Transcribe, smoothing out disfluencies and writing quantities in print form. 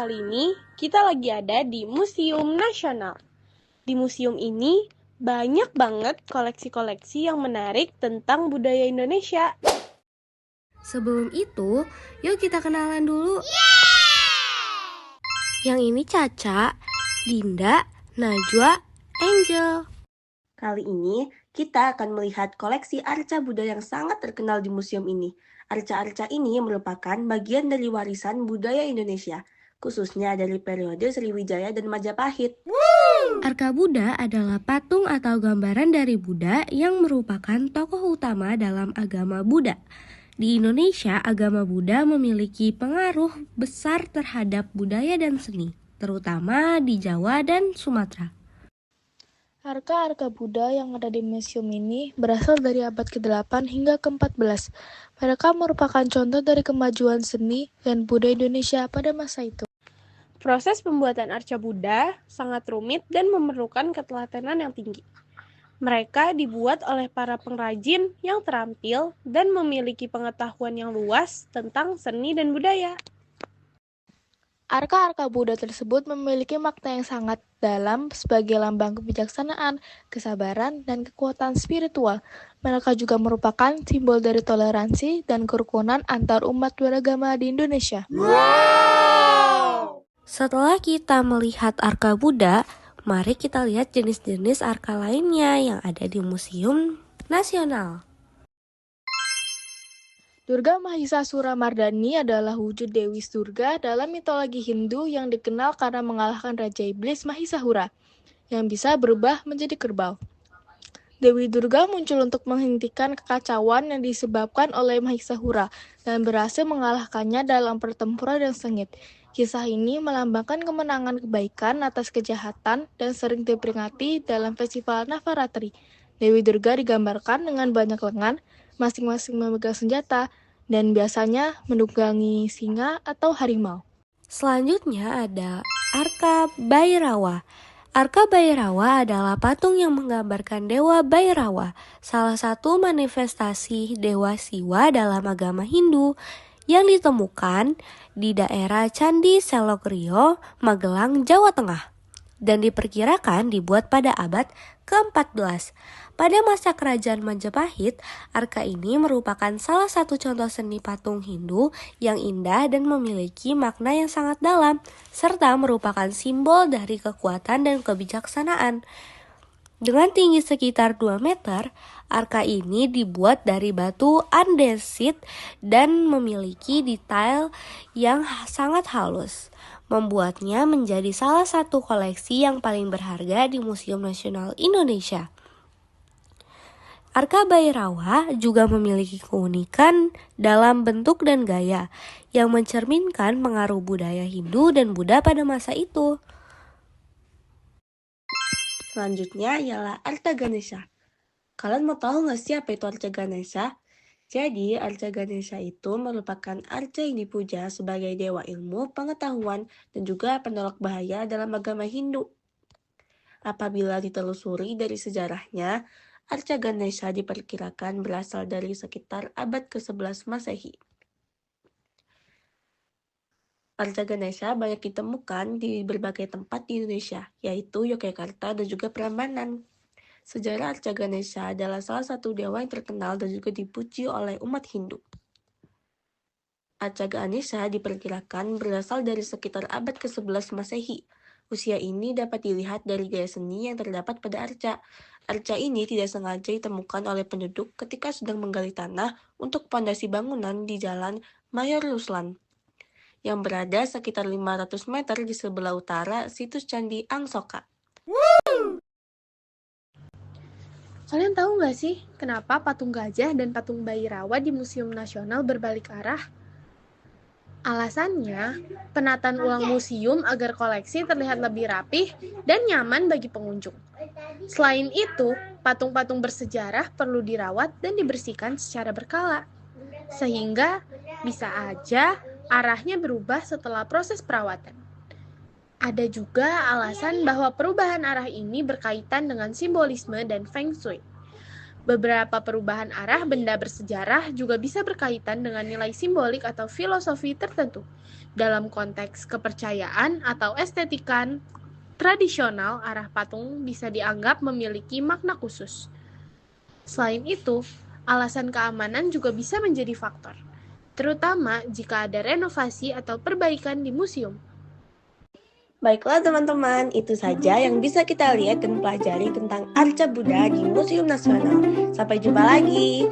Kali ini kita lagi ada di Museum Nasional. Di museum ini banyak banget koleksi-koleksi yang menarik tentang budaya Indonesia. Sebelum itu, yuk kita kenalan dulu. Yang ini Caca, Dinda, Najwa, Angel. Kali ini kita akan melihat koleksi arca Buddha yang sangat terkenal di museum ini. Arca-arca ini merupakan bagian dari warisan budaya Indonesia, khususnya dari periode Sriwijaya dan Majapahit. Arca Buddha adalah patung atau gambaran dari Buddha yang merupakan tokoh utama dalam agama Buddha. Di Indonesia, agama Buddha memiliki pengaruh besar terhadap budaya dan seni, terutama di Jawa dan Sumatera. Arca-arca Buddha yang ada di museum ini berasal dari abad ke-8 hingga ke-14. Mereka merupakan contoh dari kemajuan seni dan budaya Indonesia pada masa itu. Proses pembuatan arca Buddha sangat rumit dan memerlukan ketelatenan yang tinggi. Mereka dibuat oleh para pengrajin yang terampil dan memiliki pengetahuan yang luas tentang seni dan budaya. Arca-arca Buddha tersebut memiliki makna yang sangat dalam sebagai lambang kebijaksanaan, kesabaran, dan kekuatan spiritual. Mereka juga merupakan simbol dari toleransi dan kerukunan antar umat beragama di Indonesia. Setelah kita melihat arca Buddha, mari kita lihat jenis-jenis arca lainnya yang ada di Museum Nasional. Durga Mahisasura Mardani adalah wujud Dewi Durga dalam mitologi Hindu yang dikenal karena mengalahkan Raja Iblis Mahisahura, yang bisa berubah menjadi kerbau. Dewi Durga muncul untuk menghentikan kekacauan yang disebabkan oleh Mahisahura dan berhasil mengalahkannya dalam pertempuran yang sengit. Kisah ini melambangkan kemenangan kebaikan atas kejahatan dan sering diperingati dalam festival Navaratri. Dewi Durga digambarkan dengan banyak lengan, masing-masing memegang senjata, dan biasanya menunggangi singa atau harimau. Selanjutnya ada Arca Bhairawa. Arca Bhairawa adalah patung yang menggambarkan Dewa Bhairawa, salah satu manifestasi Dewa Siwa dalam agama Hindu yang ditemukan di daerah Candi Selokrio, Magelang, Jawa Tengah, dan diperkirakan dibuat pada abad ke-14. Pada masa kerajaan Majapahit, arca ini merupakan salah satu contoh seni patung Hindu yang indah dan memiliki makna yang sangat dalam, serta merupakan simbol dari kekuatan dan kebijaksanaan. Dengan tinggi sekitar 2 meter, arca ini dibuat dari batu andesit dan memiliki detail yang sangat halus, membuatnya menjadi salah satu koleksi yang paling berharga di Museum Nasional Indonesia. Arca Bhairawa juga memiliki keunikan dalam bentuk dan gaya yang mencerminkan pengaruh budaya Hindu dan Buddha pada masa itu. Selanjutnya ialah Arca Ganesha. Kalian mau tahu nggak sih apa itu Arca Ganesha? Jadi, Arca Ganesha itu merupakan arca yang dipuja sebagai dewa ilmu, pengetahuan, dan juga penolak bahaya dalam agama Hindu. Apabila ditelusuri dari sejarahnya, Arca Ganesha diperkirakan berasal dari sekitar abad ke-11 Masehi. Arca Ganesha banyak ditemukan di berbagai tempat di Indonesia, yaitu Yogyakarta dan juga Prambanan. Sejarah Arca Ganesha adalah salah satu dewa yang terkenal dan juga dipuji oleh umat Hindu. Arca Ganesha diperkirakan berasal dari sekitar abad ke-11 Masehi. Usia ini dapat dilihat dari gaya seni yang terdapat pada arca. Arca ini tidak sengaja ditemukan oleh penduduk ketika sedang menggali tanah untuk pondasi bangunan di Jalan Mayor Ruslan, yang berada sekitar 500 meter di sebelah utara situs Candi Angsoka. Kalian tahu nggak sih kenapa patung gajah dan patung Bhairawa di Museum Nasional berbalik arah? Alasannya, penataan ulang museum agar koleksi terlihat lebih rapih dan nyaman bagi pengunjung. Selain itu, patung-patung bersejarah perlu dirawat dan dibersihkan secara berkala, sehingga bisa aja arahnya berubah setelah proses perawatan. Ada juga alasan bahwa perubahan arah ini berkaitan dengan simbolisme dan feng shui. Beberapa perubahan arah benda bersejarah juga bisa berkaitan dengan nilai simbolik atau filosofi tertentu. Dalam konteks kepercayaan atau estetikan tradisional, arah patung bisa dianggap memiliki makna khusus. Selain itu, alasan keamanan juga bisa menjadi faktor, terutama jika ada renovasi atau perbaikan di museum. Baiklah teman-teman, itu saja yang bisa kita lihat dan pelajari tentang arca Buddha di Museum Nasional. Sampai jumpa lagi.